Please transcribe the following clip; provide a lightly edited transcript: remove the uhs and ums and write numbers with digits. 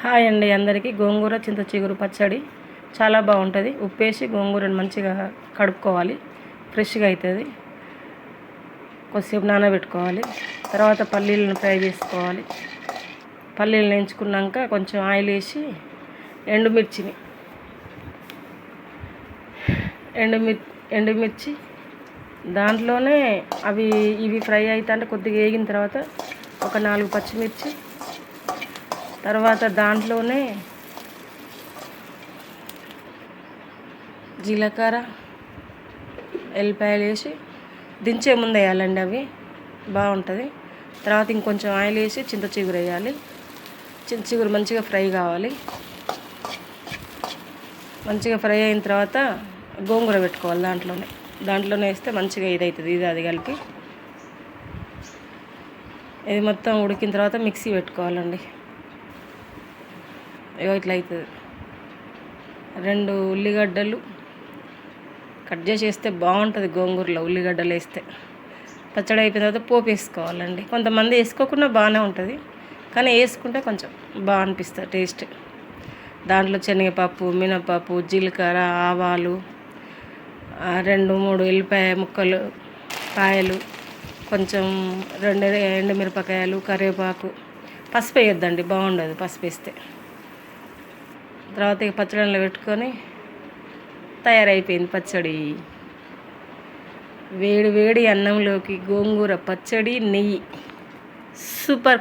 Hi అండి అందరికీ. గోంగూర చింత చిగురు పచ్చడి చాలా బాగుంటుంది. ఉప్పేసి గోంగూరను మంచిగా కడుక్కోవాలి, ఫ్రెష్గా అవుతుంది. కొద్దిసేపు నానబెట్టుకోవాలి. తర్వాత పల్లీలను ఫ్రై చేసుకోవాలి. పల్లీలు వేయించుకున్నాక కొంచెం ఆయిల్ వేసి ఎండుమిర్చి దాంట్లోనే ఇవి ఫ్రై అవుతుంటే కొద్దిగా వేగిన తర్వాత ఒక 4 పచ్చిమిర్చి, తర్వాత దాంట్లోనే జీలకర్ర, ఎల్లిపాయలు వేసి దించే ముందు వేయాలండి. అవి బాగుంటుంది. తర్వాత ఇంకొంచెం ఆయిల్ వేసి చింత చిగురు వేయాలి. చింత చిగురు మంచిగా ఫ్రై కావాలి. మంచిగా ఫ్రై అయిన తర్వాత గోంగూర పెట్టుకోవాలి. దాంట్లోనే వేస్తే మంచిగా ఇదవుతుంది. అది కలిపి ఇది మొత్తం ఉడికిన తర్వాత మిక్సీ పెట్టుకోవాలండి. ఇట్లా అవుతుంది. 2 ఉల్లిగడ్డలు కట్ చేసి వేస్తే బాగుంటుంది. గోంగూరలో ఉల్లిగడ్డలు వేస్తే పచ్చడి అయిపోయిన తర్వాత పోపు వేసుకోవాలండి. కొంతమంది వేసుకోకుండా బాగానే ఉంటుంది, కానీ వేసుకుంటే కొంచెం బాగా అనిపిస్తుంది టేస్ట్. దాంట్లో శనగపప్పు, మినపప్పు, జీలకర్ర, ఆవాలు, 2-3 ఎల్లిపాయ ముక్కలు, కాయలు, కొంచెం 2 ఎండుమిరపకాయలు, కరివేపాకు, పసుపు వేయొద్దండి, బాగుండదు పసుపు వేస్తే. తర్వాత పచ్చడిలో పెట్టుకొని తయారైపోయింది పచ్చడి. వేడి వేడి అన్నంలోకి గోంగూర పచ్చడి, నెయ్యి, సూపర్.